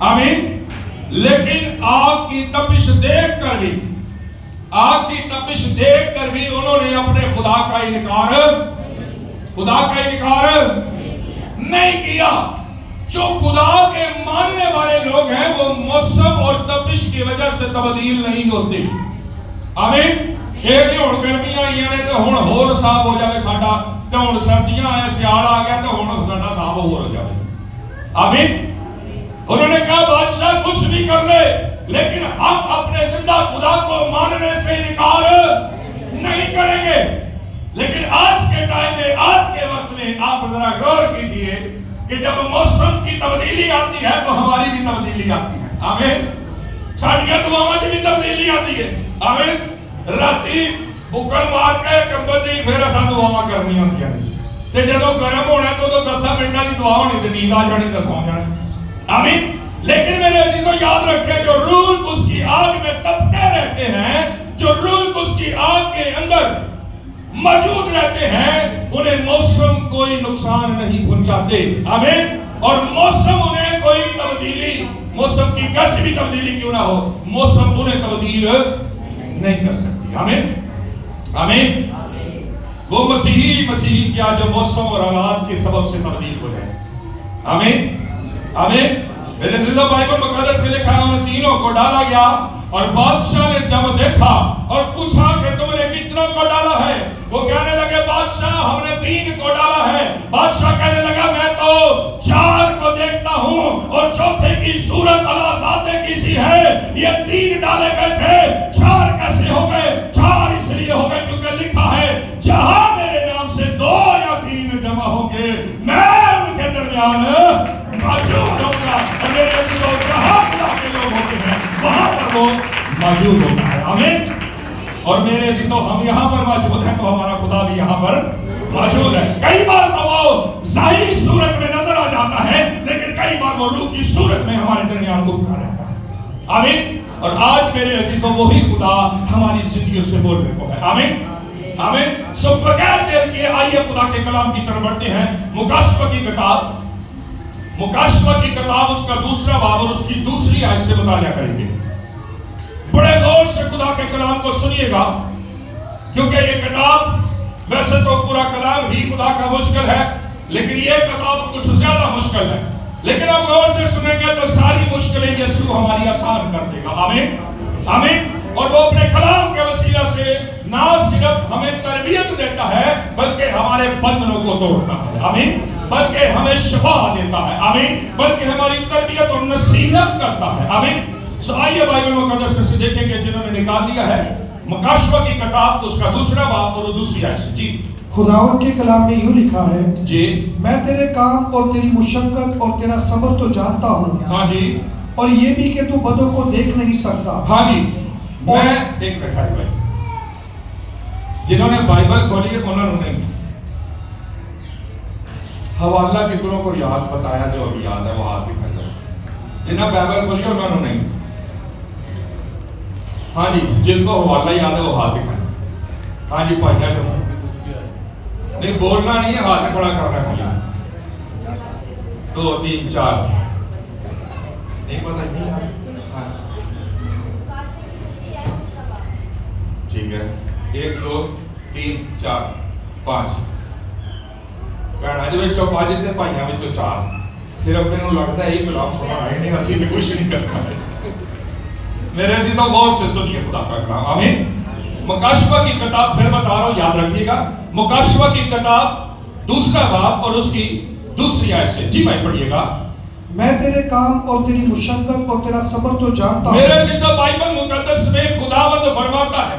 آمین. لیکن آگ کی تپش دیکھ کر بھی انہوں نے اپنے خدا کا انکار نہیں کیا. جو خدا کے ماننے والے لوگ ہیں وہ موسم اور تپش کی وجہ سے تبدیل نہیں ہوتے. آمین. یہ کہ ہن گرمیاں آئیاں نے تے ہن ہور صاحب ہو جاوے ساڈا, تے ہن سردیاں آئے سیال آ گیا تے ہن ساڈا صاحب ہو جاوے. آمین. انہوں نے کہا بادشاہ کچھ بھی کر لے لیکن ہم اپنے زندہ خدا کو ماننے سے انکار نہیں کریں گے. لیکن آج کے ٹائم میں, آج کے وقت میں آپ ذرا غور کیجئے کہ جب موسم کی تبدیلی آتی ہے تو ہماری بھی تبدیلی آتی ہے. آمین. ساڈیاں دعاواں وچ بھی تبدیلی آتی ہے. آمین. راتی بکل مار کے کمبل دی پھر اساں دعاواں کرنی ہوندیاں تے جدوں گرم ہونا تو 10 منٹاں دی دعا ہونی تے نیند آ جانی تے سو جانا. آمین. لیکن میرے عزیزو یاد رکھیں, جو روح اس کی آگ میں تپتے رہتے ہیں, جو روح اس کی آگ کے اندر موجود رہتے ہیں, انہیں موسم کوئی نقصان نہیں پہنچاتے. آمین. اور موسم انہیں کوئی تبدیلی, موسم کی کیسی بھی تبدیلی کیوں نہ ہو, موسم انہیں تبدیل نہیں کر سکتی. آمین. آمین. وہ مسیحی کیا جو موسم اور حالات کے سبب سے تبدیل ہو جائے. آمین. آمین. میرے عزیزو بائبل مقدس میں لکھا ہے ان تینوں کو ڈالا گیا اور بادشاہ نے جب دیکھا اور پوچھا کہ تم نے کتنوں کو ڈالا ہے, وہ کہنے لگے بادشاہ ہم نے 3 کو ڈالا ہے. بادشاہ کہنے لگا میں تو 4 کو دیکھتا ہوں اور چوتھے کی صورت اللہ ذاتے کی سی ہے. یہ 3 ڈالے گئے تھے, 4 کیسے ہو گئے؟ 4 اس لیے ہو گئے کیونکہ لکھا ہے جہاں میرے نام سے 2 یا 3 جمع ہوں گے میں ان کے درمیان موجود ہوں گا. اور میرے عزیزو جہاں خدا کے لوگ ہوتے ہیں وہاں پر وہ موجود ہوتا ہے. آمین. اور میرے عزیزو ہم یہاں پر موجود ہیں تو ہمارا خدا بھی یہاں پر موجود ہے. کئی بار تو وہ ظاہری صورت میں نظر آ جاتا ہے لیکن کئی بار وہ روح کی صورت میں ہمارے درمیان اترا رہتا ہے. آمین. اور آج میرے عزیزو وہی خدا ہماری زندگیوں سے بولنے کو ہے. آمین. آمین. سو بغیر دیر کیے آئیے خدا کے کلام کی طرف بڑھتے ہیں. مکاشفہ کی کتاب اس کا 2 باب اور اس کی 2 آیت سے مطالعہ کریں گے. بڑے غور سے خدا کے کلام کو سنیے گا کیونکہ یہ کتاب ویسے تو پورا کلام ہی خدا کا مشکل ہے لیکن یہ کتاب کچھ زیادہ مشکل ہے. لیکن اب غور سے سنیں گے تو ساری مشکلیں یسوع ہماری آسان کر دے گا. آمین. آمین. اور وہ اپنے کلام کے وسیلہ سے نہ صرف ہمیں تربیت دیتا ہے بلکہ ہمارے بندھنوں کو توڑتا ہے. آمین. بلکہ ہمیں شفا دیتا ہے. آمین. بلکہ ہماری تربیت اور نصیحت کرتا ہے. آمین. سو آئیے بائبل مقدس میں سے دیکھیں گے جنہوں نے نکال لیا ہے مکاشفہ کی کتاب اس کا 2 باب اور 2 آیت سے. جی خداوند کے کلام میں یوں لکھا ہے جی میں تیرے کام اور تیری مشقت اور تیرا صبر تو جانتا ہوں. ہاں جی. اور یہ بھی کہ تو بدوں کو دیکھ نہیں سکتا. ہاں جی. میں ایک بیٹھا ہے بھائی جنہوں نے بائبل کھولی ہے انہوں نے حوالہ کتنوں کو یاد بتایا جو ابھی یاد ہے وہ ہاتھ دکھائے گا. جنہوں نے بائبل کھولی ہے انہوں نے ہاں جی جن کو حوالہ یاد ہے وہ ہاتھ دکھائے. ہاں جی بھائیا جو نہیں بولنا نہیں ہے ہاتھ کھڑا کرنا کھالی 2 3 4 نہیں پتا. ٹھیک ہے 1 2 3 4 5 کہنا جی بچوں 5 تے بھائیاں وچوں 4 صرف مینوں لگتا ہے یہ کلام سنا ہے نہیں اسی تے کچھ نہیں کرنا ہے. میرے عزیزو غور سے سنیے خدا کا کلام. آمین. مکاشفہ کی کتاب پھر بتا رہا ہوں یاد رکھیے گا. مکاشفہ کی کتاب 2 باب اور اس کی 2 آیت سے. جی بھائی پڑھیے گا. میں تیرے کام اور تیری مشقت اور تیرا صبر تو جانتا ہوں. میرے عزیزو بائبل مقدس میں خداوند فرماتا ہے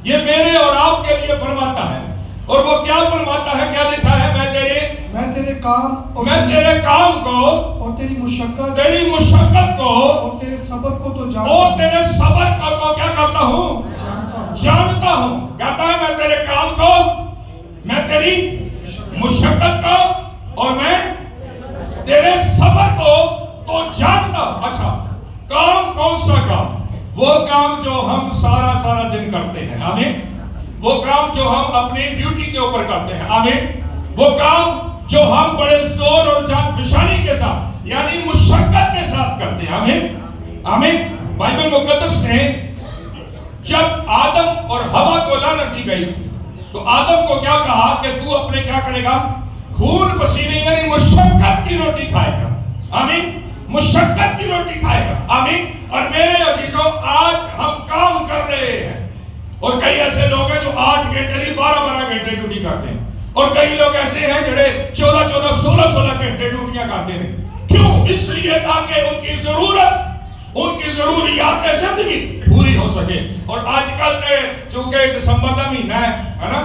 یہ میرے اور آپ کے لیے فرماتا ہے اور وہ کیا فرماتا ہے کیا لکھا ہے میں تیرے کام کو اور تیری مشقت کو اور تیرے صبر کو تو جانتا ہوں. کیا کرتا ہوں؟ جانتا ہوں. کہتا ہے میں تیرے کام کو میں تیری مشقت کو اور میں تیرے صبر کو تو جانتا ہوں. اچھا کام کون سا کام؟ وہ کام جو ہم سارا دن کرتے ہیں. آمین. وہ کام جو ہم اپنی ڈیوٹی کے اوپر کرتے ہیں. آمین. وہ کام جو ہم بڑے زور اور جان فشانی کے ساتھ یعنی مشقت کے ساتھ کرتے ہیں. آمین آمین. بائبل مقدس میں جب آدم اور حوا کو لعنت دی گئی تو آدم کو کیا کہا کہ تو اپنے کیا کرے گا؟ خون پسینے یعنی مشقت کی روٹی کھائے گا. آمین. مشقت کی روٹی کھائے گا. آمین. اور میرے عزیزوں آج ہم کام کر رہے ہیں اور کئی ایسے لوگ ہیں جو 8 گھنٹے نہیں 12 گھنٹے ڈیوٹی کرتے ہیں اور کئی لوگ ایسے ہیں جڑے 14 16 گھنٹے ڈیوٹیاں کرتے ہیں. کیوں؟ اس لیے تاکہ ان کی ضروریات زندگی پوری ہو سکے. اور آج کل چونکہ دسمبر کا مہینہ ہے نا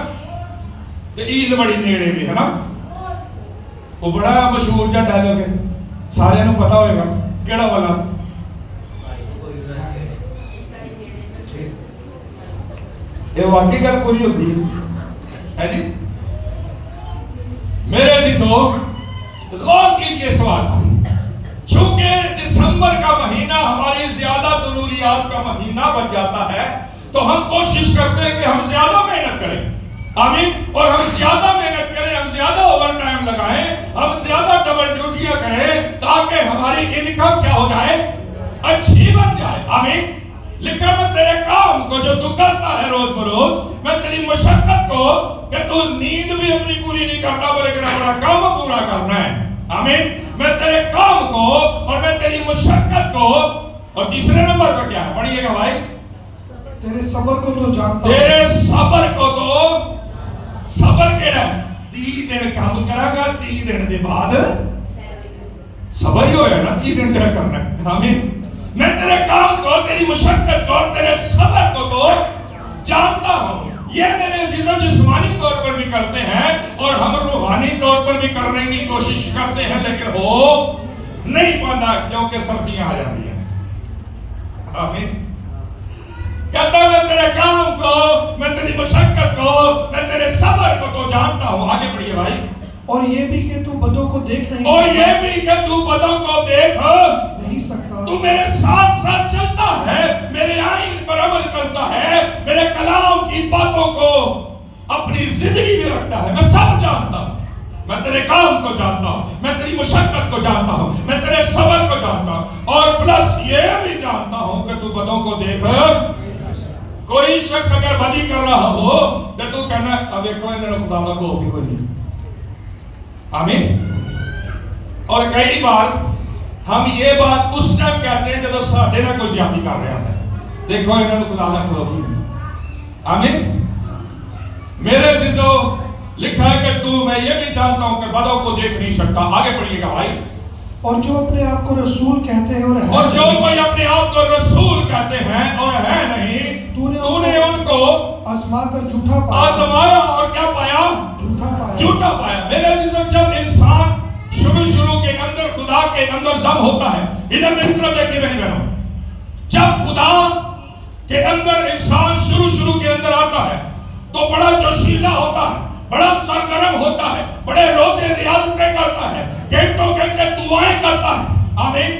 تو عید بڑی نیڑے بھی ہے نا. وہ بڑا مشہور جا ڈائلاگ ہے سارے نو پتا ہوئے گا کیڑا والا؟ یہ واقعی گل پوری ہوتی ہے جی. میرے عزیزو غور کیجئے سوال پر. چونکہ دسمبر کا مہینہ ہماری زیادہ ضروریات کا مہینہ بن جاتا ہے تو ہم کوشش کرتے ہیں کہ ہم زیادہ محنت کریں. آمین. اور ہم زیادہ محنت کریں, ہم زیادہ اوور ٹائم لگائیں, ہم زیادہ ڈبل ڈیوٹیاں کریں تاکہ ہماری انکم کیا ہو جائے؟ اچھی بن جائے. آمین. لکھا میں تیرے کام کو جو تو کرتا ہے روز بروز, میں تیری مشقت کو کہ تو نیند بھی اپنی پوری نہیں کرتا بلکہ اپنا کام پورا کرنا ہے. آمین. میں تیرے کام کو اور میں تیری مشقت کو, اور تیسرے نمبر پہ کیا ہے پڑھئے گا بھائی؟ تیرے صبر کو تو جانتا ہوں. تیرے صبر کو تو صبر کیڑا ہے 30 دن کام کرا گا 30 دن دے بعد صبر ہی ہویا نا 30 دن کیا کرنا ہے. آمین. میں تیرے کام کو تیری مشقت کو تیرے صبر کو تو جانتا ہوں. یہ میرے عزیزوں جسمانی طور پر بھی کرتے ہیں اور ہم روحانی طور پر بھی کرنے کی کوشش کرتے ہیں لیکن ہو نہیں پاتا کیونکہ سردیاں آ جاتی ہیں. آمین. کہتا ہے میں تیرے کام کو, میں تیری مشقت کو, میں تیرے صبر کو تو جانتا ہوں. آگے بڑھئے بھائی. اور یہ بھی کہ تو بدوں کو دیکھ نہیں اور سکتا. یہ بھی کہ تو بدوں کو دیکھ نہیں سکتا. تو میرے ساتھ ساتھ چلتا ہے, میرے آئین پر عمل کرتا ہے, میرے کلام کی باتوں کو اپنی زندگی میں رکھتا ہے. میں سب جانتا ہوں. میں تیرے کام کو جانتا ہوں, میں تیری مشقت کو جانتا ہوں, میں تیرے صبر کو جانتا ہوں اور پلس یہ بھی جانتا ہوں کہ تو بدوں کو دیکھ. کوئی شخص اگر بدی کر رہا ہو تو کہنا اب ایک خدا کا خوف ہی کوئی نہیں. آمین. اور کئی بار ہم یہ بات اس ٹائم کہتے ہیں جب ساڈے نہ کوئی زیادتی کر رہا ہے. دیکھو انہوں نے خدا کا خوف ہی نہیں. آمین. میرے عزیزو لکھا ہے کہ تو میں یہ بھی جانتا ہوں کہ بدوں کو دیکھ نہیں سکتا. آگے پڑھئے گا بھائی. اور جو اپنے آپ کو رسول کہتے ہیں اور جو کوئی اپنے آپ کو رسول کہتے ہیں اور ہے نہیں, تو نے ان کو آزما کر جھوٹا پایا. آزمایا اور کیا پایا؟ جھوٹا پایا. میرے عزیزوں جب انسان شروع کے اندر خدا کے اندر ضم ہوتا ہے, ادھر میں طرف دیکھیں میری بہنوں, جب خدا کے اندر انسان شروع کے اندر آتا ہے تو بڑا جوشیلا ہوتا ہے, بڑا سرگرم ہوتا ہے, بڑے روزے ریاضتیں کرتا ہے, گھنٹوں گھنٹے دعائیں کرتا ہے. آمین.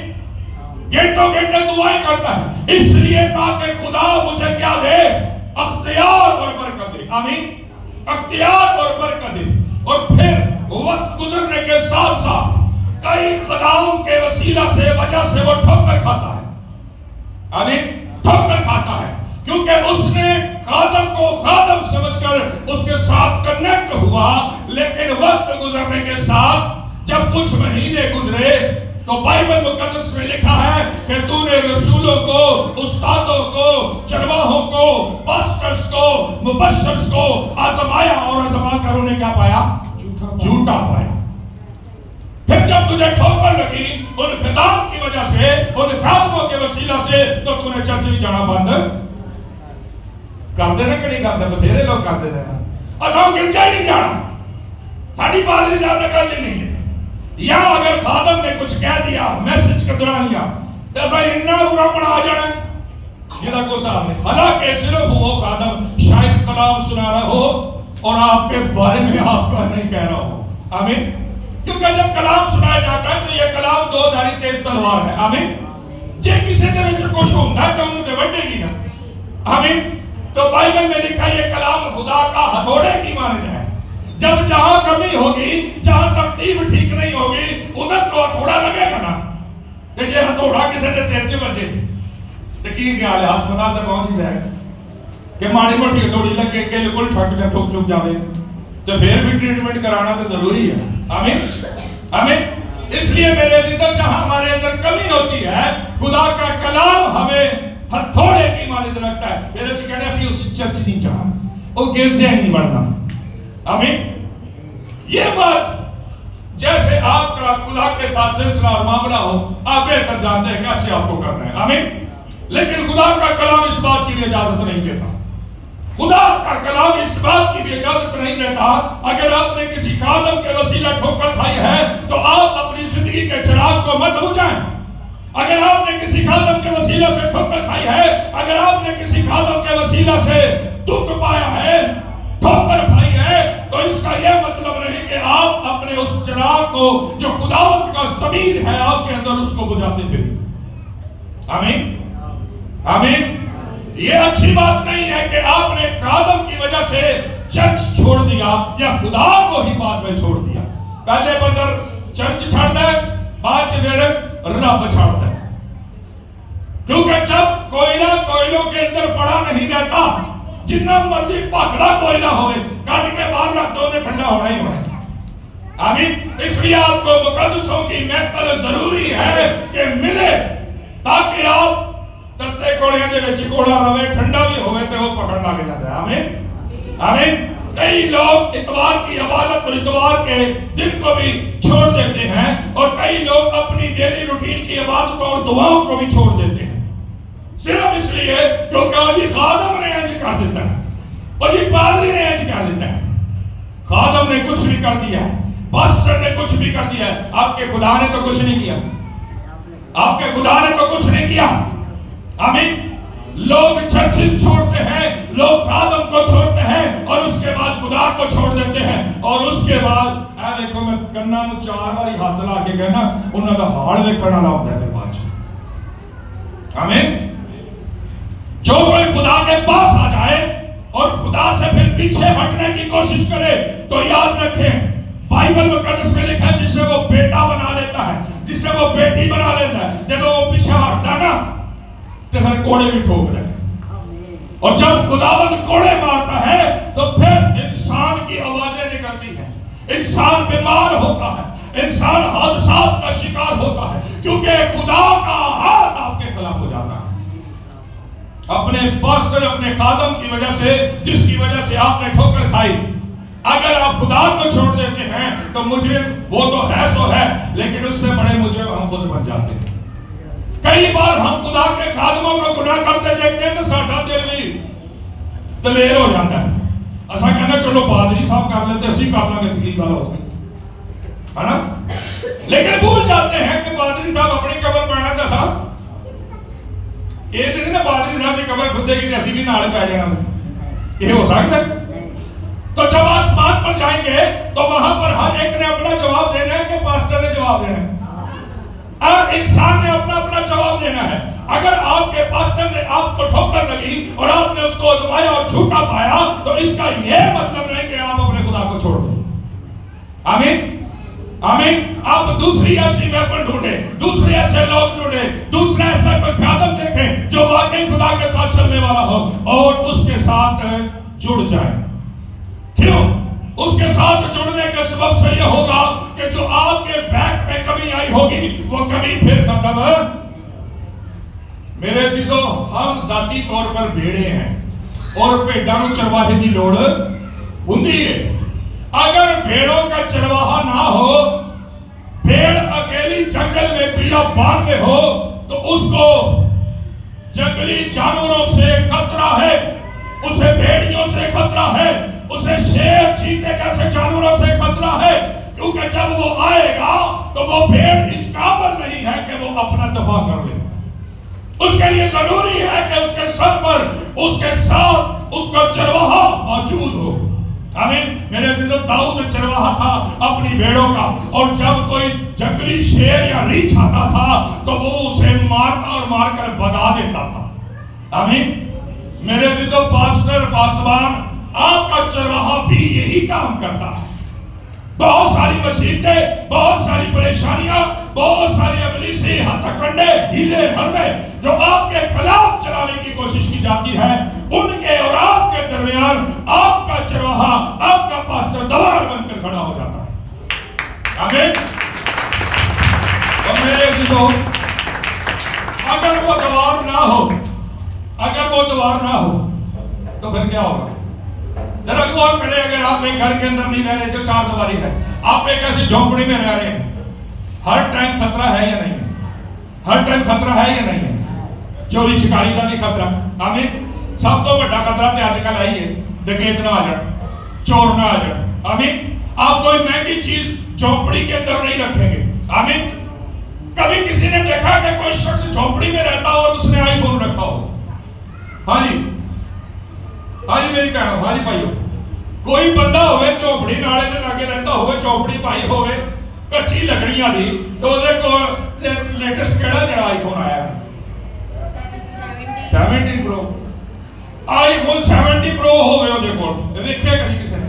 گھنٹوں گھنٹے دعائیں کرتا ہے اس لیے تاکہ خدا مجھے کیا دے؟ اختیار اور برکت دے. آمین. اختیار اور برکت دے. اور پھر وقت گزرنے کے ساتھ ساتھ کئی خداؤں کے وسیلہ سے وجہ سے وہ ٹھوکر کھاتا ہے. آمین. ٹھوکر کھاتا ہے کیونکہ اس نے خادم کو خادم سمجھ کر اس کے ساتھ کنیکٹ ہوا, لیکن وقت گزرنے کے ساتھ جب کچھ مہینے گزرے تو بائبل مقدس میں لکھا ہے کہ تو نے رسولوں کو, استادوں کو, چرواہوں کو, پاسٹرز کو, مبشرز کو آزمایا اور آزما کر انہیں کیا پایا؟ جھوٹا پایا. پھر جب تجھے ٹھوکر لگی ان خدام کی وجہ سے, ان خادموں کے وسیلہ سے, تو تو نے چرچ میں جانا بند کر دینا کہ نہیں کرتے؟ بتھیرے لوگ کر دیتے ہیں. اساں گرجا ہی نہیں جانا, ساڑی پادری جانا کر لی نہیں ہے. یا اگر خادم نے کچھ کہہ دیا میسج کے دوران یا تو ایسا اتنا برا پڑا آ جانا ہے جیدہ کو صاحب نے. حالانکہ صرف وہ خادم شاید کلام سنا رہا ہو اور آپ کے بارے میں آپ کا نہیں کہہ رہا ہو. آمین. کیونکہ جب کلام سنایا جاتا ہے تو یہ کلام دو دھاری تیز تلوار ہے. آمین. جے کسی دے وچ کچھ ہوندا ہے تو انہوں تے وڈے گی نا. آمین. تو بائبل میں لکھا یہ کلام خدا کا ہتھوڑے کی مانند ہے. جب جہاں کمی ہوگی, جہاں ترتیب ٹھیک نہیں ہوگی, ادھر تو ہتھوڑا لگے گا نا. کہ جے ہتھوڑا کسی نے سر چ بجے تو کی خیال ہے ہسپتال تک پہنچ ہی جائے کہ ماڑی موٹی تھوڑی لگے کہ بالکل ٹھک ٹھک جاوے تو پھر بھی ٹریٹمنٹ کرانا تو ضروری ہے. آمین آمین. اس لیے میرے عزیزو جہاں ہمارے اندر کمی ہوتی ہے خدا کا کلام ہمیں ہتھوڑے کی مانند رکھتا ہے. میرے سے کہنے سے اس چرچ نہیں جانا وہ گرجے نہیں بڑھنا. آمین. یہ بات جیسے آپ کا خدا کے ساتھ سلسلہ اور معاملہ ہو آپ بہتر جانتے ہیں کیسے آپ کو کرنا ہے. آمین. لیکن خدا کا کلام اس بات کی بھی اجازت نہیں دیتا. خدا کا کلام اس بات کی بھی اجازت نہیں دیتا اگر آپ نے کسی خادم کے وسیلہ ٹھوکر کھائی ہے تو آپ اپنی زندگی کے چراغ کو مت بجھائیں. اگر آپ نے کسی خادم کے وسیلہ سے ٹھوکر کھائی ہے, اگر آپ نے کسی خادم کے وسیلہ سے دکھ پایا ہے, ٹھوکر کھائی ہے, تو اس کا یہ مطلب نہیں کہ آپ اپنے اس چراغ کو جو خداوند کا ضمیر ہے آپ کے اندر اس کو بجھاتے پھریں. آمین آمین. یہ اچھی بات نہیں ہے کہ آپ نے خادم کی وجہ سے چرچ چھوڑ دیا یا خدا کو ہی بعد میں چھوڑ دیا. پہلے بندر چرچ چھڑ دے, بعد پھر رب چھڑ دے. کیونکہ جب کوئلہ کوئلوں کے اندر پڑا نہیں رہتا, جتنا مرضی پکڑا کوئلہ ہوئے کٹ کے باہر رکھ دو میں ٹھنڈا ہونا ہی ہونا ہے. آمین. اس لیے آپ کو مقدسوں کی محفل ضروری ہے کہ ملے تاکہ آپ تتے کوڑیاں دے وچ کوڑا رہے, ٹھنڈا بھی ہوئے تے وہ پکڑ لگ جاتا ہے. آمین آمین. کئی لوگ اتوار کی عبادت اور اتوار کے دن کو بھی چھوڑ دیتے ہیں, اور کئی لوگ اپنی ڈیلی روٹین کی عبادتوں اور دعاؤں کو بھی چھوڑ دیتے ہیں صرف اس لیے کیونکہ وہ جی خادم نے انج کر دیتا ہے, وہ جی پادری نے انج کر دیتا ہے. خادم نے کچھ بھی کر دیا ہے, پاسٹر نے کچھ بھی کر دیا ہے, آپ کے خدا نے تو کچھ نہیں کیا. آپ کے خدا نے تو کچھ نہیں کیا. آمین. لوگ چرچز چھوڑتے ہیں, لوگ خادم کو چھوڑتے ہیں, اور اس کے بعد خدا کو چھوڑ دیتے ہیں, اور اس کے بعد اے دیکھو میں کناں نوں 4 باری ہاتھ لا کے کہنا انہاں دا حال ویکھن والا ہوندا ہے پھر بعد وچ. آمین. جو کوئی خدا کے پاس آ جائے اور خدا سے پھر پیچھے ہٹنے کی کوشش کرے تو یاد رکھیں بائبل مقدس میں لکھا ہے جسے وہ بیٹا بنا لیتا ہے, جسے وہ بیٹی بنا لیتا ہے, جب وہ پیچھے ہٹتا نا تو پھر کوڑے بھی ٹھوک رہے. اور جب خداوند کوڑے مارتا ہے تو پھر انسان کی آوازیں نکلتی ہیں, انسان بیمار ہوتا ہے, انسان حادثات کا شکار ہوتا ہے, کیونکہ خدا کا ہاتھ آپ کے خلاف ہو جاتا ہے. اپنے پاسٹر, اپنے خادم کی وجہ سے, جس کی وجہ سے آپ نے ٹھوکر کھائی, اگر آپ خدا کو چھوڑ دیتے ہیں تو مجرم وہ تو ہے سو ہے, لیکن اس سے بڑے مجرم ہم خود بن جاتے ہیں. کئی بار ہم خدا کے خادموں کو گناہ کرتے دیکھتے ہیں تو ساڈا دل بھی دلیر ہو جاتا ہے. اساں کہنا چلو پادری صاحب کر لیتے, اسی کر لیں گے, کی گل ہو گئی ہے نا. لیکن بھول جاتے ہیں کہ پادری صاحب اپنی قبر پڑنا دسا یہ نہیں نا, پادری صاحب کی قبر کھدے گی اسی بھی نال پی جانا, یہ ہو سکتا ہے. تو جب آسمان پر جائیں گے تو وہاں پر ہر ایک نے اپنا جواب دینا ہے کہ پاسٹر نے جواب دینا ہے, اور انسان نے اپنا اپنا جواب دینا ہے. اگر آپ کے پاسٹر نے آپ کو ٹھوکر لگی اور آپ نے اس کو آزمایا اور جھوٹا پایا تو اس کا یہ مطلب نہیں کہ آپ اپنے خدا کو چھوڑ دیں. آمین آمین. آپ دوسری ایسی محفل ڈھونڈیں, دوسرے ایسے لوگ ڈھونڈیں, دوسرا ایسا کوئی خادم دیکھیں جو واقعی خدا کے ساتھ چلنے والا ہو اور اس کے ساتھ جڑ جائیں. کیوں؟ اس کے ساتھ جڑنے کے سبب سے یہ ہوگا کہ جو آپ کے بیک پہ کمی آئی ہوگی وہ کمی پھر ختم ہے. میرے عزیزو, ہم ذاتی طور پر بھیڑے ہیں اور بھیڑاں نوں چرواہے دی لوڑ ہوندی ہے. اگر بھیڑوں کا چرواہا نہ ہو, بھیڑ اکیلی جنگل میں بیابان میں ہو تو اس کو جنگلی جانوروں سے خطرہ ہے, اسے بھیڑیوں سے خطرہ ہے, اسے شیر چیتے جیسے جانوروں سے خطرہ ہے, کیونکہ جب وہ آئے گا تو وہ بھیڑ اس قابل نہیں ہے کہ وہ اپنا دفاع کر لے. اس کے لیے ضروری ہے کہ اس کے سر پر اس کے ساتھ اس کا چرواہا موجود ہو. آمین. میرے عزیزو, داؤد چرواہا تھا اپنی بھیڑوں کا, اور جب کوئی جنگلی شیر یا ریچھ آتا تھا تو وہ اسے مارتا اور مار کر بھگا دیتا تھا. آمین. میرے عزیزو, پاسٹر, پاسبان, آپ کا چرواہا بھی یہی کام کرتا ہے. بہت ساری مصیبتیں, بہت ساری پریشانیاں, بہت سارے ابلیسی ہتھ کنڈے ہیلے حربے جو آپ کے خلاف چلانے کی کوشش کی جاتی ہے، ان کے اور آپ کے درمیان آپ کا چرواہا، آپ کا پاسٹر دوار بن کر کھڑا ہو جاتا ہے۔ آمین۔ اور میرے عزیزو، اگر وہ دوار نہ ہو، اگر وہ دوار نہ ہو تو پھر کیا ہوگا؟ ذرا غور کریں، اگر آپ ایک گھر کے اندر نہیں رہ رہے جو چار دیواری ہے، آپ ایک ایسی جھونپڑی میں رہ رہے ہیں، ہر ٹائم خطرہ ہے یا نہیں ہے؟ ہر ٹائم خطرہ ہے یا نہیں ہے؟ چوری چکاری کا بھی خطرہ، آمین۔ سب تو بڑا خطرہ تے آج کل آئی ہے، ڈکیت نہ آ جائے، چور نہ آ جائے، آمین۔ آپ کوئی مہنگی چیز جھونپڑی کے اندر نہیں رکھیں گے، آمین۔ کبھی کسی نے دیکھا کہ کوئی شخص جھونپڑی میں رہتا اور اس نے آئی فون رکھا ہو؟ ہاں جی، ہاں جی، میری کہنا، ہاں جی بھائیو، کوئی بندہ ہوئے چوپڑی نالے دے لاگے رہتا ہوئے، چوپڑی پائی ہوئے کچھی لکڑیاں دی، تو دیکھو لیٹسٹ کیڑا جڑا آئی فون آیا ہے 17 پرو، آئی فون 70 پرو ہوئے ہو دیکھو، دیکھے کسی کسی نے،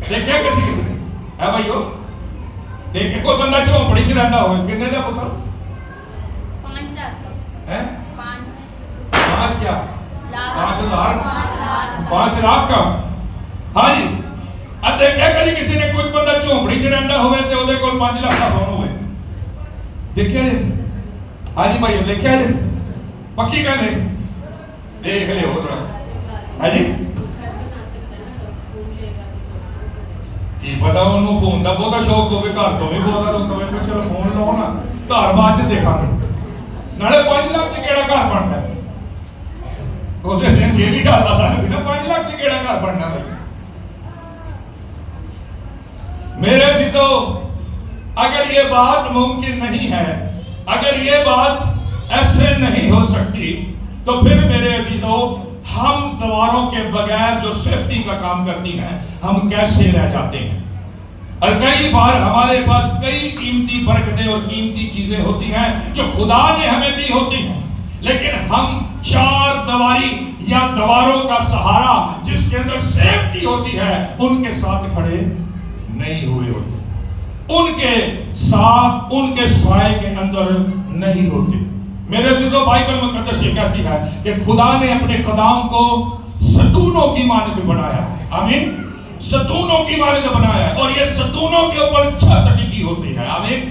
دیکھے کسی کسی نے، ہے بھائیو، دیکھے کوئی بندہ چوپڑی سے رہتا ہوئے، کتنے دے پتر؟ 5 لاکھ ہے؟ 5 کیا؟ 5,000 5 لاکھ کا؟ ہاں جی، اب دیکھے کلی کسی نے کوئی بندہ چوپڑی سے رہتا ہوئے تے وہ دے کول 5 لاکھ کا فون ہوئے، دیکھے جی؟ ہاں جی بھائیو، دیکھے جی؟ پکی گل ہے، دیکھ لے ہو رہا، ہاں جی؟ کی پتا انہوں فون دا بہت شوق ہوگی، گھر تو بھی بہت لوگ کہتے چلو فون لو نا، گھر بعد چ دیکھا گے، نالے 5 لاکھ چ کیڑا گھر بنتا ہے؟ وہ تو سینچ یہ بھی گل آ سکتی نا، 5 لاکھ چ کیڑا گھر بننا بھائی؟ میرے عزیزو، اگر یہ بات ممکن نہیں ہے، اگر یہ بات ایسے نہیں ہو سکتی، تو پھر میرے عزیزو ہم دیواروں کے بغیر جو سیفٹی کا کام کرتی ہیں ہم کیسے رہ جاتے ہیں؟ اور کئی بار ہمارے پاس کئی قیمتی برکتیں اور قیمتی چیزیں ہوتی ہیں جو خدا نے ہمیں دی ہوتی ہیں، لیکن ہم چار دیواری یا دیواروں کا سہارا جس کے اندر سیفٹی ہوتی ہے ان کے ساتھ کھڑے نہیں ہوئے ہوتے، ان کے ساتھ، ان کے سائے کے اندر نہیں ہوتے۔ میرے عزیزو، بائبل مقدس یہ کہتی ہے کہ خدا نے اپنے قدام کو ستونوں کی مانند بنایا ہے، آمین، ستونوں کی مانند بنایا ہے، اور یہ ستونوں کے اوپر چھت ٹکی ہوتی ہے، آمین،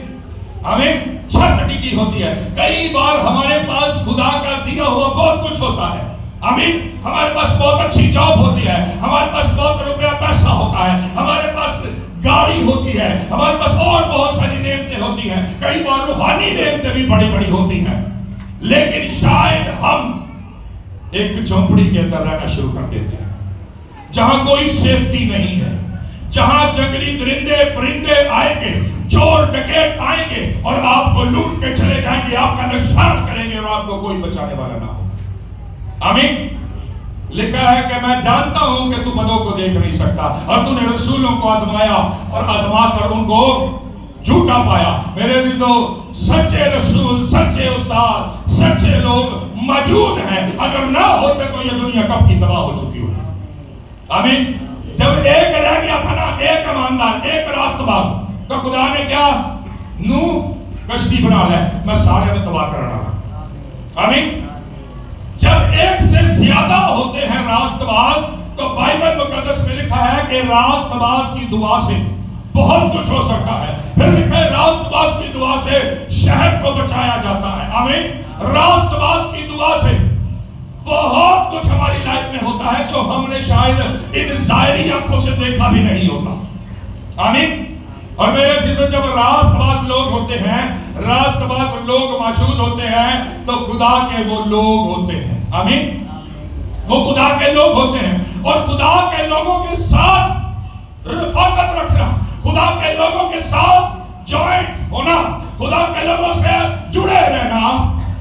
آمین، چھت ٹکی ہوتی ہے۔ کئی بار ہمارے پاس خدا کا دیا ہوا بہت کچھ ہوتا ہے، آمین، ہمارے پاس بہت اچھی جاب ہوتی ہے، ہمارے پاس بہت روپیہ پیسہ ہوتا ہے، ہمارے پاس گاڑی ہوتی ہے، ہمارے پاس اور بہت ساری نعمتیں ہوتی ہیں، کئی بار روحانی نعمتیں بھی بڑی بڑی ہوتی ہیں، لیکن شاید ہم ایک جھونپڑی کے اندر رہنا شروع کر دیتے ہیں جہاں کوئی سیفٹی نہیں ہے، جہاں جنگلی درندے پرندے آئیں گے، چور ڈکیت آئیں گے اور آپ کو لوٹ کے چلے جائیں گے، آپ کا نقصان کریں گے اور آپ کو کوئی بچانے والا نہ ہو۔ آمین۔ لکھا ہے کہ میں جانتا ہوں کہ تو بدوں کو دیکھ نہیں سکتا، اور تو نے رسولوں کو آزمایا اور آزما کر ان کو جھوٹا پایا۔ میرے عزیزو، سچے رسول، سچے استاد، سچے لوگ موجود ہیں، اگر نہ ہوتے تو یہ دنیا کب کی تباہ ہو چکی ہوتی۔ آمین۔ جب ایک رہ گیا تھا نا، ایک ایماندار، ایک راست باز، تو خدا نے کیا؟ کشتی بنا لے، میں سارے میں تباہ کر رہا ہوں۔ آمین۔ جب ایک سے زیادہ ہوتے ہیں راست باز، تو بائبل مقدس میں لکھا ہے کہ راست باز کی دعا سے بہت کچھ ہو سکتا ہے۔ پھر لکھا ہے راست باز کی دعا سے شہر کو بچایا جاتا ہے، آمین۔ راست باز کی دعا سے بہت کچھ ہماری لائف میں ہوتا ہے جو ہم نے شاید ان ظاہری آنکھوں سے دیکھا بھی نہیں ہوتا، آمین۔ اور میرے عزیزو، جب راست باز لوگ ہوتے ہیں، راست باز لوگ موجود ہوتے ہیں، تو خدا کے وہ لوگ ہوتے ہیں، آمین، وہ خدا کے لوگ ہوتے ہیں، اور خدا کے لوگوں کے ساتھ رفاقت رکھنا، خدا کے لوگوں کے ساتھ جوائنٹ ہونا، خدا کے لوگوں سے جڑے رہنا،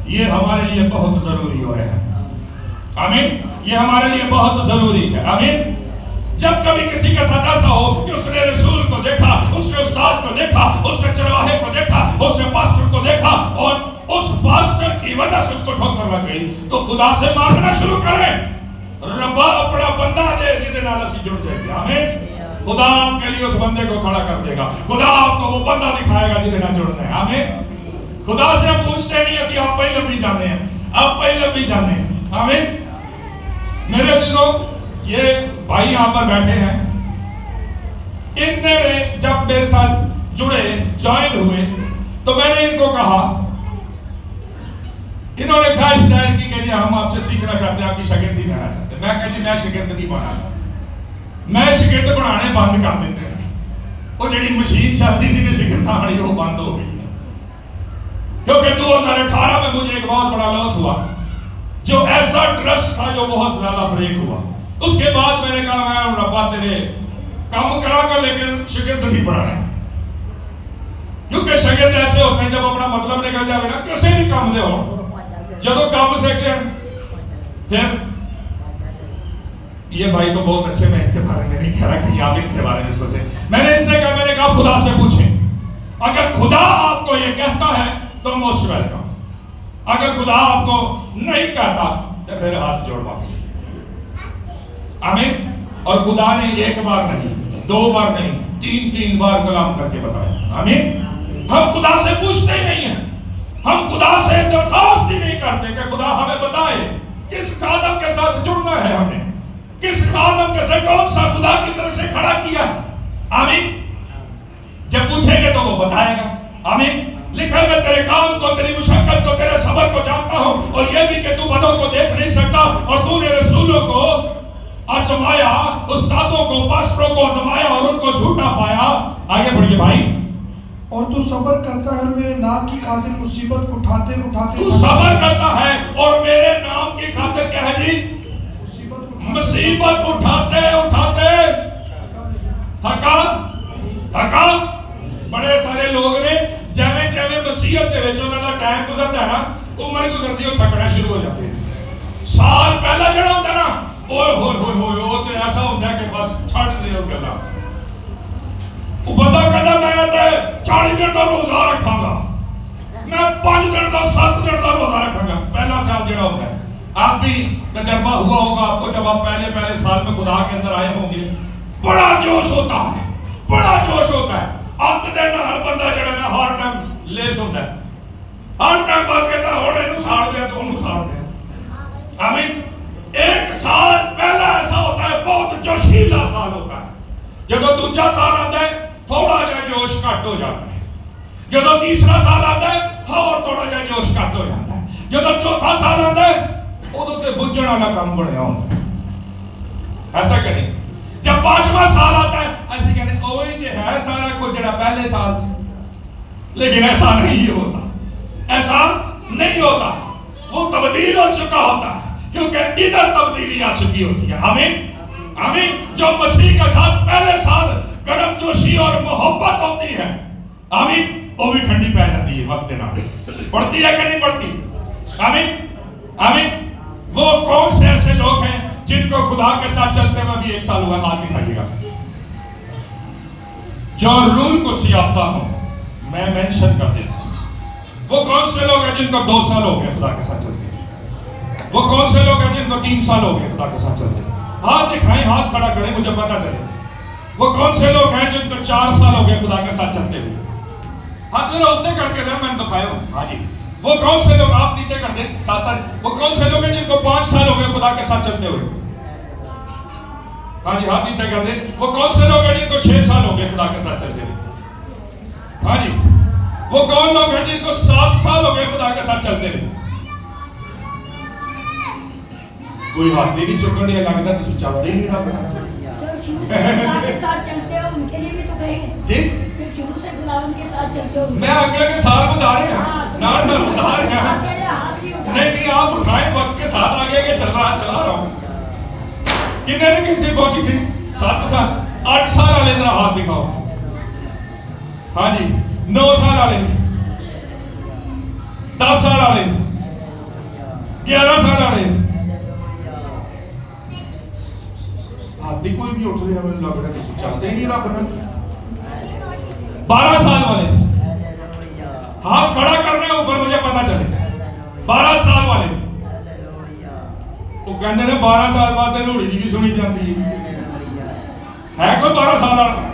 یہ ہمارے لیے بہت ضروری ہو رہے ہیں، آمین، یہ ہمارے لیے بہت ضروری ہے، آمین۔ جب کبھی کسی کے ساتھ ایسا ہو کہ اس نے رسول کو دیکھا، اس نے استاد کو دیکھا، اس نے چرواہے کو دیکھا، اس نے پاسٹر کو دیکھا، اور اس پاسٹر کی وجہ سے اس کو ٹھوکر لگ گئی، تو خدا سے مانگنا شروع کریں، ربا اپنا بندہ دے جدے نال اسی جڑ جائے گا، آمین۔ خدا آپ کے لیے اس بندے کو کھڑا کر دے گا، خدا آپ کو وہ بندہ دکھائے گا جدے نال جڑنا ہے، آمین۔ خدا سے ہم پوچھتے نہیں، اسی آپ پہ لبی جانے ہیں، آپ پہ لبی جانے ہیں. آمین. میرے عزیزوں، یہ بھائی یہاں پر بیٹھے ہیں، ان نے جب میرے ساتھ جڑے، جوائن ہوئے، تو میں نے ان کو کہا، انہوں نے کہا اس طرح کی کہ ہم آپ سے سیکھنا چاہتے ہیں، آپ کی شاگردی کرنا چاہتے ہیں. میں کہا جی میں شاگرد نہیں بنانا، میں شاگرد بنانے بند کر دیتے ہیں. وہ جڑی مشین چلتی سی نے شاگرد آنی وہ بند ہو گئی، کیونکہ 2018 میں مجھے ایک بہت بڑا لاس ہوا، جو ایسا ٹرسٹ تھا جو بہت زیادہ بریک ہوا. اس کے بعد میں نے کہا میں ربا تیرے کام کرا گا لیکن شاگرد نہیں بنانا، کیونکہ شاگرد ایسے ہوتے ہیں جب اپنا مطلب نکل جائے نا کسے بھی کام دے ہو، جب کام سیکھے پھر یہ بھائی تو بہت اچھے، میں ان کے بارے میں نہیں کہہ رہا کہ آپ ان کے بارے میں سوچیں. میں نے ان سے کہا، میں نے کہا خدا سے پوچھیں، اگر خدا آپ کو یہ کہتا ہے تو موسٹ ویلکم، اگر خدا آپ کو نہیں کہتا تو پھر ہاتھ جوڑ معافی. آمین. اور خدا نے ایک بار نہیں، 2 بار نہیں، 3 بار کلام کر کے بتایا. آمین. ہم خدا سے پوچھتے ہی نہیں ہیں، ہم خدا سے درخواست ہی نہیں کرتے کہ خدا ہمیں بتائے کس خادم کے ساتھ جڑنا ہے، ہم نے کس خادم کے ساتھ کون سا خدا کی طرف سے کھڑا کیا ہے. آمین. جب پوچھیں گے تو وہ بتائے گا. آمین. لکھا میں تیرے کام کو، تیری مشقت کو، تیرے صبر کو جانتا ہوں، اور یہ بھی کہ تو بدوں کو دیکھ نہیں سکتا، اور تو نے رسولوں کو آزمایا، استادوں کو، پاسٹروں کو آزمایا اور ان کو جھوٹا پایا. آگے بڑھیے بھائی. اور تو صبر کرتا ہے اور میرے نام کی خاطر مصیبت اٹھاتے تو صبر کرتا ہے اور میرے نام کی خاطر کیا ہے جی؟ مصیبت اٹھاتے تھکا. بڑے سارے لوگ نے جیویں مسیحت دے وچ انہاں دا ٹائم گزردا ہے نا، عمر گزردی او تھکنا شروع ہو جاتے ہیں. سال پہلا جڑا ہوندا نا، اوئے ہوئے ہوئے ہوئے او تے ایسا ہوندا ہے کہ بس چھڑ دے او گلاں. وہ بندہ کہتا میں تے 40 دن دا روزہ رکھاں گا، میں 5 دن دا 7 دن دا روزہ رکھاں گا. پہلا سال جڑا ہوتا ہے، آپ بھی تجربہ ہوا ہوگا آپ کو، جب آپ پہلے سال میں خدا کے اندر آئے ہوں گے، بڑا جوش ہوتا ہے، بڑا جوش ہوتا ہے. آپ دے نال بندہ جڑا نا ہر ٹائم لیس ہوتا ہے، ہر ٹائم بات کہتا ہے ہوڑے نو ساڑ دے تو انہوں ساڑ دے. آمین. ایک سال پہلا ایسا ہوتا ہے بہت جوشیلا سال ہوتا ہے. جب دوسرا سال آتا ہے تھوڑا جا جوش کٹ ہو جاتا ہے. جب تیسرا سال آتا ہے اور تھوڑا جا جوش کٹ ہو جاتا ہے. جب چوتھا سال آتا ہے ادو تے بجھن والا کام بنیا ہوتا ہے. ایسا کریں. جب 5واں سال آتا ہے ایسے کہتے ہیں اوہی یہ ہے سارا کچھ جڑا پہلے سال سے، لیکن ایسا نہیں ہوتا، ایسا نہیں ہوتا. وہ تبدیل ہو چکا ہوتا ہے کیونکہ ادھر تبدیلی آ چکی ہوتی ہے. آمین. آمین. جو مسیح کے ساتھ پہلے سال گرم جوشی اور محبت ہوتی ہے، آمین، وہ بھی ٹھنڈی پہ جاتی ہے وقت نہ. پڑتی ہے کہ نہیں پڑتی؟ آمین. آمین. وہ کون سے ایسے لوگ ہیں جن کو خدا کے ساتھ چلتے ہوئے بھی 1 سال ہوا؟ ہاتھ دکھائیے گا. جو رول کو سیافتہ ہوں میں مینشن کر دیتا ہوں. وہ کون سے لوگ ہیں جن کو 2 سال ہو گئے خدا کے ساتھ چلتے ہیں؟ وہ کون سے لوگ ہیں جن کو 3 سال ہو گئے خدا کے ساتھ چلتے ہیں؟ ہاتھ دکھائیں، ہاتھ کھڑا کریں مجھے پتا چلے. وہ کون سے لوگ ہیں جن کو 4 سال ہو گئے خدا کے ساتھ چلتے ہوئے؟ ہاتھ ذرا اتنے کر کے دیں، میں نے دکھایا ہوں. ہاں جی. وہ کون سے لوگ، آپ نیچے کر دیں ساتھ، وہ کون سے لوگ ہیں جن کو 5 سال ہو گئے خدا کے ساتھ چلتے ہوئے؟ ہاں جی ہاتھ نیچے کر دیں. وہ کون سے لوگ ہیں جن کو 6 سال ہو گئے خدا کے ساتھ چلتے ہوئے؟ ہاں جی. وہ کون لوگ ہیں جن کو 7 سال ہو گئے خدا کے ساتھ چلتے ہوئے؟ کوئی ہاتھ ہی نہیں چکن دیا، لگتا تو چلتے ہی نہیں رہا. جی میں آگے کے سال بتا رہے ہیں، بتا رہے ہیں. نہیں آپ اٹھائیں، وقت کے ساتھ آگے کے چلا رہا ہوں. کتنے نے کتنی پہنچی سی؟ 7 سال. 8 سال والے ذرا ہاتھ دکھاؤ. ہاں جی. 9 سال والے، 10 سال والے، 11 سال والے. ہاتھ کوئی بھی اٹھ رہے ہیں، مجھے لگ رہا ہے کسی چلتے ہی نہیں رب نے. 12 سال والے ہاتھ کھڑا کرنا ہے اوپر مجھے پتا چلے. 12 سال والے وہ کہتے ہیں 12 سال بعد روڑی جی بھی سنی جاتی ہے. کوئی 12 سال والا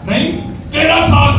نہیں. 13 سال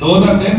2003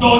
2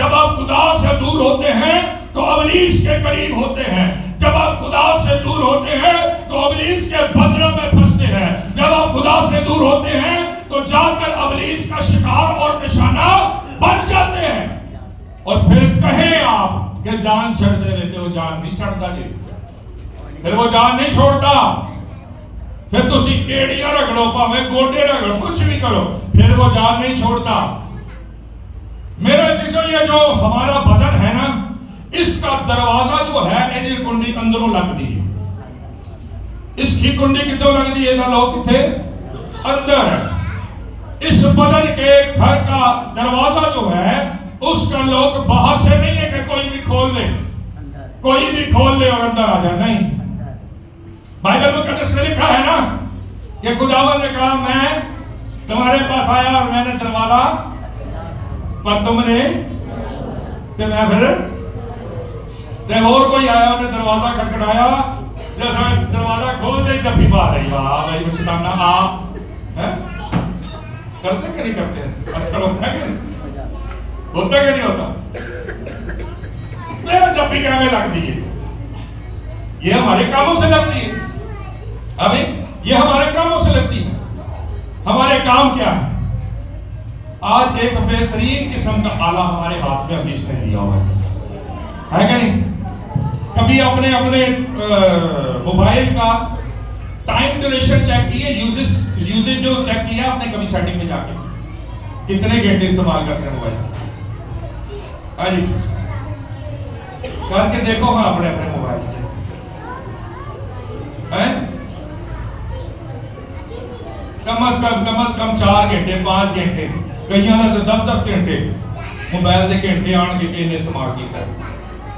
جب آپ خدا سے دور ہوتے ہیں تو ابلیس کے قریب ہوتے ہیں. جب آپ خدا سے دور ہوتے ہیں تو ابلیس کے بندروں میں پھنستے ہیں. جب آپ خدا سے دور ہوتے ہیں تو جا کر ابلیس کا شکار اور نشانہ بن جاتے ہیں. اور پھر کہیں آپ کہ جان چھڑ دے لیتے ہو، جان نہیں چھڑتا جی. پھر وہ جان نہیں چھوڑتا. پھر تسی ٹیڑیاں رگڑو، پاویں گوڈے رگڑو، کچھ بھی کرو، پھر وہ جان نہیں چھوڑتا. میرے عزیزو، یہ جو ہمارا بدن ہے نا، اس کا دروازہ جو ہے ایدی کنڈی اندروں لگ دی ہے. اس کی کنڈی کتوں لگ دی ہے نا لوگ کتے اندر ہے. اس بدن کے گھر کا دروازہ جو ہے اس کا لوگ باہر سے نہیں ہے کہ کوئی بھی کھول لے، کوئی بھی کھول لے اور اندر آ جائے. نہیں، بائبل مقدس میں لکھا ہے نا کہ خداوند نے کہا میں تمہارے پاس آیا اور میں نے دروازہ پر تم نے تے میں پھر تے اور کوئی آیا اور نے دروازہ کھٹکھٹایا، جیسا دروازہ کھول دے جب بھی باہر آئی. واہ بھائی مشتاقنا آپ کرتے کہ نہیں کرتے؟ اثر ہوتا ہے کہ نہیں ہوتا کہ نہیں ہوتا؟ میرا جب بھی کہنے لگتی ہے، یہ ہمارے کاموں سے لگتی ہے. ابھی یہ ہمارے کاموں سے لگتی ہے. ہمارے کام کیا ہے؟ آج ایک بہترین قسم کا آلہ ہمارے ہاتھ میں ابلیس نے دیا ہوا ہے کہ نہیں؟ کبھی اپنے موبائل کا ٹائم ڈیوریشن چیک کیے، یوزیج جو چیک کیا آپ نے کبھی سیٹنگ میں جا کے کتنے گھنٹے استعمال کرتے ہیں موبائل؟ ہاں جی، کر کے دیکھو ہاں اپنے موبائل سے. کم از کم 4 گھنٹے 5 گھنٹے کئیاں نے 10 گھنٹے موبائل دے گھنٹے آن کے کنے استعمال کیتا ہے.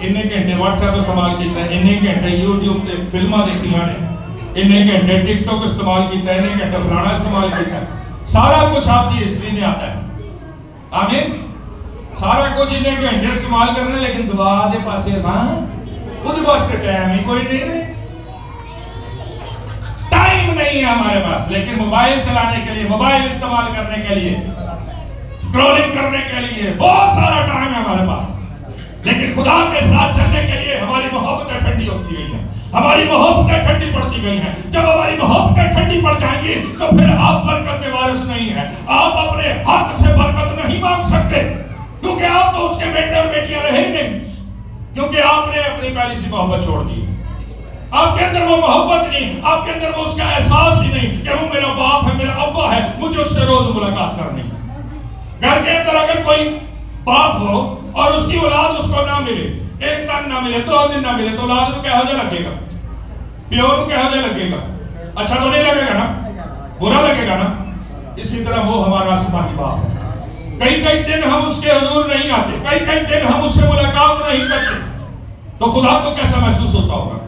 انہیں گھنٹے واٹس ایپ استعمال کیتا ہے، انہیں گھنٹے یوٹیوب تے فلماں دیکھیاں نے، انہیں گھنٹے ٹک ٹاک استعمال کیتا ہے، انہیں گھنٹے فلانا استعمال کیتا ہے. سارا کچھ آپ کی ہسٹری میں آتا ہے. آمین. سارا کچھ انہیں گھنٹے استعمال کرنے، لیکن دعا دے پاسے آسان خود واسطے ٹائم ہی کوئی نہیں. ٹائم نہیں ہے ہمارے پاس، لیکن موبائل چلانے کے لیے، موبائل استعمال کرنے کے لیے، سکرولنگ کرنے کے لیے بہت سارا ٹائم ہے ہمارے پاس. لیکن خدا کے ساتھ چلنے کے لیے ہماری محبتیں ٹھنڈی ہوتی گئی ہیں، ہماری محبتیں ٹھنڈی پڑتی گئی ہیں. جب ہماری محبتیں ٹھنڈی پڑ جائیں گی تو پھر آپ برکت کے وارث نہیں ہیں. آپ اپنے حق سے برکت نہیں مانگ سکتے، کیونکہ آپ تو اس کے بیٹے اور بیٹیاں رہے نہیں، کیونکہ آپ نے اپنی پہلی سی محبت چھوڑ دی. آپ کے اندر وہ محبت نہیں، آپ کے اندر وہ اس کا احساس ہی نہیں کہ وہ میرا باپ ہے، میرا ابا ہے، مجھے اس سے روز ملاقات کرنی. گھر کے اندر اگر کوئی باپ ہو اور اس کی اولاد اس کو نہ ملے، ایک دن نہ ملے، 2 دن نہ ملے، تو اولاد کو کیا ہو جائے لگے گا؟ پیو کو کیا ہو جائے لگے گا؟ اچھا تو نہیں لگے گا نا، برا لگے گا نا. اسی طرح وہ ہمارا آسمانی باپ ہے. کئی دن ہم اس کے حضور نہیں آتے، کئی دن ہم اس سے ملاقات نہیں کرتے، تو خدا کو کیسا محسوس ہوتا ہوگا؟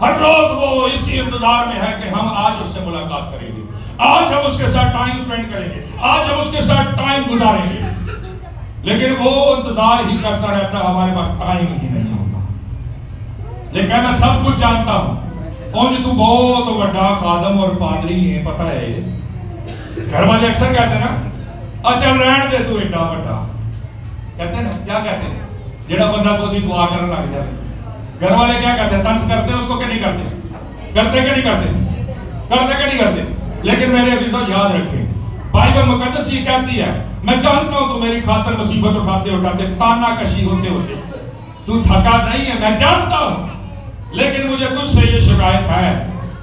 ہر روز وہ اسی انتظار میں ہے کہ ہم آج اس سے ملاقات کریں گے، آج ہم اس کے ساتھ ٹائم سپینڈ کریں گے، آج ہم اس کے ساتھ ٹائم گزاریں گے. لیکن وہ انتظار ہی کرتا رہتا، ہمارے پاس ٹائم ہی نہیں ہوتا. لیکن میں سب کچھ جانتا ہوں. اونج تو بہت بڑا خادم اور پادری ہے، پتہ ہے. گھر والے اکثر کہتے ہیں نا، چل رہن دے تو ایڈا بڑا، کہتے ہیں نا، کیا کہتے ہیں؟ جڑا بندہ کو دعا کرنے لگ جائے. گھر والے کیا کرتے ہیں؟ طنز کرتے ہیں اس کو کہ نہیں کرتے؟ کرتے کہ نہیں کرتے؟ کرتے کہ نہیں کرتے؟ لیکن میرے عزیزو یاد رکھیں، بائبل مقدس یہ کہتی ہے، میں جانتا ہوں تو میری خاطر مصیبت اٹھاتے اٹھاتے، تانا کشی ہوتے ہوتے تو تھکا نہیں ہے، میں جانتا ہوں. لیکن مجھے تجھ سے یہ شکایت ہے،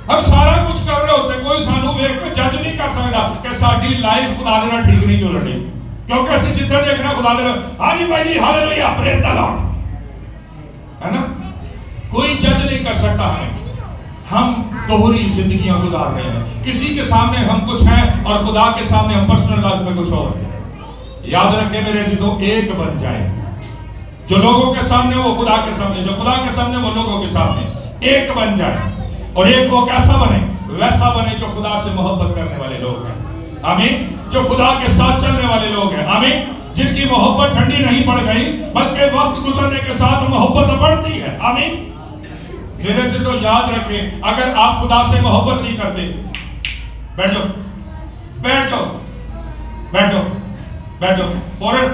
ہم سارا کچھ کر رہے ہوتے، کوئی سانو ویکھ کے جج نہیں کر سکتا کہ ساڈی لائف خدا دے نال ٹھیک نہیں چل رہی، کیونکہ اسی جتنے دیکھنا خدا دے نال، ہاں جی بھائی جی ہاللویا پریز دی لارڈ، ہے نا. کوئی جج نہیں کر سکتا ہمیں. ہم دوہری زندگیاں گزار رہے ہیں، کسی کے سامنے ہم کچھ ہیں اور خدا کے سامنے ہم پرسنل لائف میں کچھ اور ہیں. یاد رکھیں میرے عزیزوں، ایک بن جائیں. جو لوگوں کے سامنے وہ خدا کے سامنے، جو خدا کے سامنے وہ لوگوں کے سامنے، ایک بن جائیں. اور ایک وہ کیسا بنے؟ ویسا بنے جو خدا سے محبت کرنے والے لوگ ہیں. آمین. جو خدا کے ساتھ چلنے والے لوگ ہیں. آمین. جن کی محبت ٹھنڈی نہیں پڑ گئی بلکہ وقت گزرنے کے ساتھ محبت بڑھتی ہے. آمین. میرے سے تو یاد رکھیں، اگر آپ خدا سے محبت نہیں کرتے، بیٹھ جاؤ بیٹھ جاؤ بیٹھ جاؤ بیٹھ جاؤ، فوراً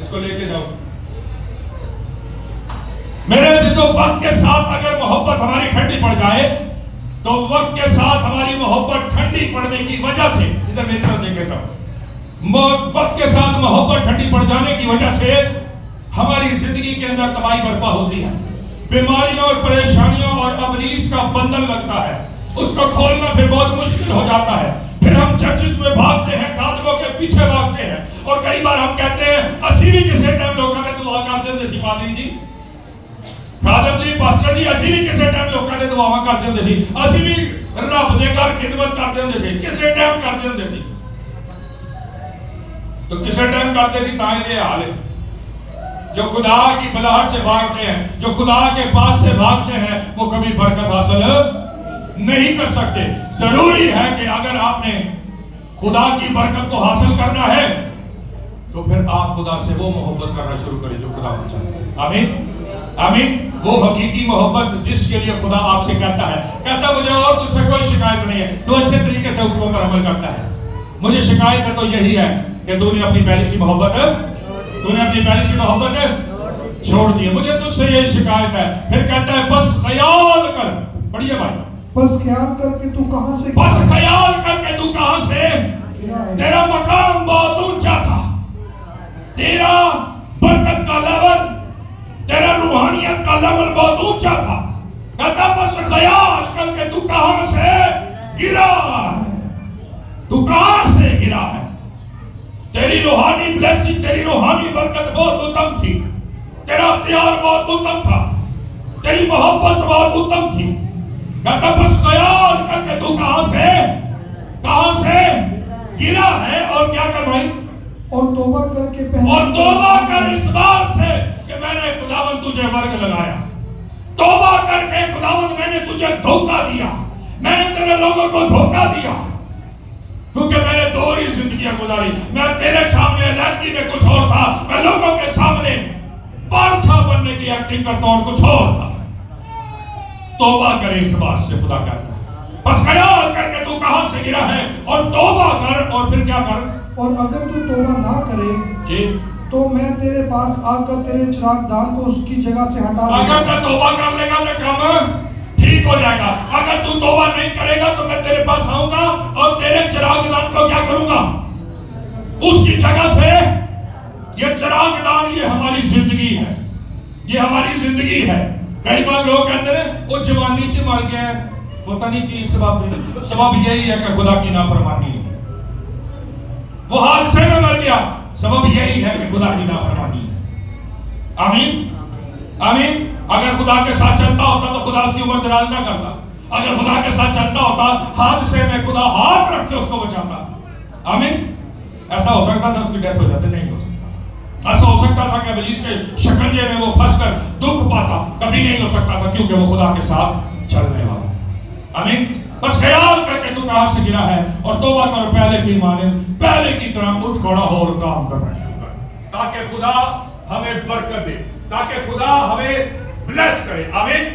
اس کو لے کے جاؤ میرے عزیزو. وقت کے ساتھ اگر محبت ہماری ٹھنڈی پڑ جائے تو وقت کے ساتھ ہماری محبت ٹھنڈی پڑنے کی وجہ سے, ادھر میری طرف دیکھیں سب, وقت کے ساتھ محبت ٹھنڈی پڑ جانے کی وجہ سے ہماری زندگی کے اندر تباہی برپا ہوتی ہے. بیماریوں اور پریشانیوں اور ابلیس کا بندھن لگتا ہے, اس کو کھولنا پھر بہت مشکل ہو جاتا ہے. پھر ہم چرچز میں بھاگتے ہیں, خادموں کے پیچھے بھاگتے ہیں, اور کئی بار ہم کہتے ہیں اسی بھی کسی ٹائم لوگوں نے دعا کر دیں سی پادری جی, خادم جی, پاسٹر جی, اسی بھی کسی ٹائم لوگوں نے دعا کر دیں سی, اسی بھی رب دے گھر خدمت کر دیں سی, کسی ٹائم کر دیں سی. تو کسی ٹائم کرتے سی تائیں دے حال ہے. جو خدا کی بلاہٹ سے بھاگتے ہیں, جو خدا کے پاس سے بھاگتے ہیں, وہ کبھی برکت حاصل نہیں کر سکتے. ضروری ہے کہ اگر آپ نے خدا کی برکت کو حاصل کرنا ہے تو پھر آپ خدا سے وہ محبت کرنا شروع کریں جو خدا کو چاہتے ہیں. آمین آمین. وہ حقیقی محبت جس کے لیے خدا آپ سے کہتا ہے مجھے اور تجھ سے کوئی شکایت نہیں ہے, تو اچھے طریقے سے حکموں پر عمل کرتا ہے. مجھے شکایت ہے تو یہی ہے کہ تو نے اپنی پہلی سی محبت چھوڑ دی. مجھے تجھ سے یہ شکایت ہے. پھر کہتا ہے بس خیال کر, پڑھیے بھائی, بس خیال کر کے تو کہاں سے, بس خیال کر کے تو کہاں سے, تیرا مقام بہت اونچا تھا, تیرا برکت کا لیول, تیرا روحانیت کا لیول بہت اونچا تھا. کہتا بس خیال کر کے تو کہاں سے گرا ہے, تو کہاں سے گرا ہے. تیری روحانی بلیسنگ, تیری روحانی برکت بہت اتم تھی, تیرا اختیار بہت اتم تھا, تیری محبت بہت اتم تھی. کہتا بس خیال کر کے تو کہاں سے گرا ہے, اور کیا کر بھائی, اور توبہ کر کے اور توبہ کر اس بات سے کہ میں نے خداوند تجھے ورگ لگایا. توبہ کر کے خداوند میں نے تجھے دھوکہ دیا, میں نے تیرے لوگوں کو دھوکہ دیا, کیونکہ میں نے دو ہی زندگیاں گزاری. میں تیرے سامنے علیحدگی میں کچھ اور تھا, میں لوگوں کے سامنے بادشاہ بننے کی ایکٹنگ کرتا اور کچھ اور تھا. توبہ کرے اس بات سے خدا کہتا ہے, بس خیال کر کے تو کہاں سے گرا ہے, اور توبہ کر, اور پھر کیا کر, اور اگر تو توبہ نہ کرے جی تو میں تیرے پاس آ کر تیرے چراغ دان کو اس کی جگہ سے ہٹا دوں گا. اگر تو توبہ کر لے گا تو کام ٹھیک ہو جائے گا. اگر تو توبہ نہیں کرے گا تو میں تیرے پاس آؤں گا اور تیرے چراغ دان کو کیا کروں گا, اس کی جگہ سے. یہ چراغ دان یہ ہماری زندگی ہے, یہ ہماری زندگی ہے. کئی بار لوگ کہتے ہیں وہ جوانی سے مر گیا ہے, پتہ نہیں کی سبب یہی ہے کہ خدا کی نافرمانی ہے. وہ حادثے میں مر گیا, سبب یہی ہے کہ خدا کی نافرمانی ہے. آمین آمین. اگر خدا کے ساتھ چلتا ہوتا تو خدا اس کی عمر دراز نہ کرتا. اگر خدا کے ساتھ چلتا ہوتا حادثے میں خدا ہاتھ رکھ کے اس کو بچاتا. آمین. ایسا ہو سکتا تھا اس کی ڈیتھ ہو جاتی, نہیں ہو سکتا. ایسا ہو سکتا تھا کہ ابلیس کے شکنجے میں وہ پھنس کر دکھ پاتا, کبھی نہیں ہو سکتا تھا, کیونکہ وہ خدا کے ساتھ چلنے والا. آمین. بس خیال کر کے تو کہاں سے گرا ہے, اور توبہ کر, پہلے کی مانند پہلے کی طرح اٹھ کھڑا ہو اور کام کرنا شروع کر, تاکہ خدا ہمیں برکت دے, تاکہ خدا ہمیں بلیس کرے. آمین.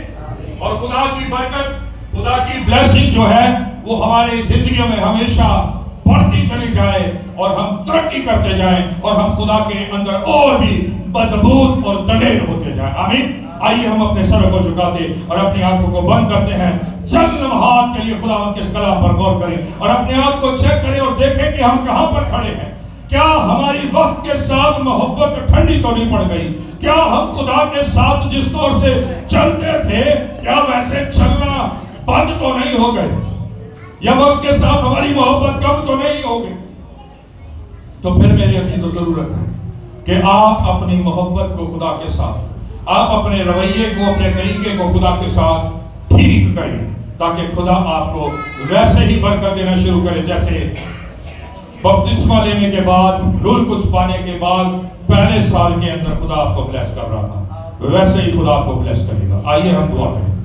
اور خدا کی برکت, خدا کی بلیسنگ جو ہے وہ ہماری زندگیوں میں ہمیشہ بڑھتی چلی جائے, اور ہم ترقی کرتے جائیں, اور ہم خدا کے اندر اور بھی مضبوط اور دلیر ہوتے جائیں. آمین. آئیے ہم اپنے سر کو جھکاتے اور اپنی آنکھوں کو بند کرتے ہیں. چند لمحات کے لیے خداوند کے اس کلام پر غور کریں, اور اپنے آپ کو چیک کریں اور دیکھیں کہ ہم کہاں پر کھڑے ہیں. کیا ہماری وقت کے ساتھ محبت ٹھنڈی تو نہیں پڑ گئی؟ کیا ہم خدا کے ساتھ جس طور سے چلتے تھے کیا ویسے چلنا بند تو نہیں ہو گئے؟ یا وقت کے ساتھ ہماری محبت کم تو نہیں ہو گئی؟ تو پھر میرے عزیزو ضرورت ہے کہ آپ اپنی محبت کو خدا کے ساتھ, آپ اپنے رویے کو, اپنے طریقے کو خدا کے ساتھ ٹھیک کریں, تاکہ خدا آپ کو ویسے ہی برکت دینا شروع کرے جیسے بپتسمہ لینے کے بعد, روح القدس پانے کے بعد پہلے سال کے اندر خدا آپ کو بلیس کر رہا تھا, ویسے ہی خدا آپ کو بلیس کرے گا. آئیے ہم دعا کریں.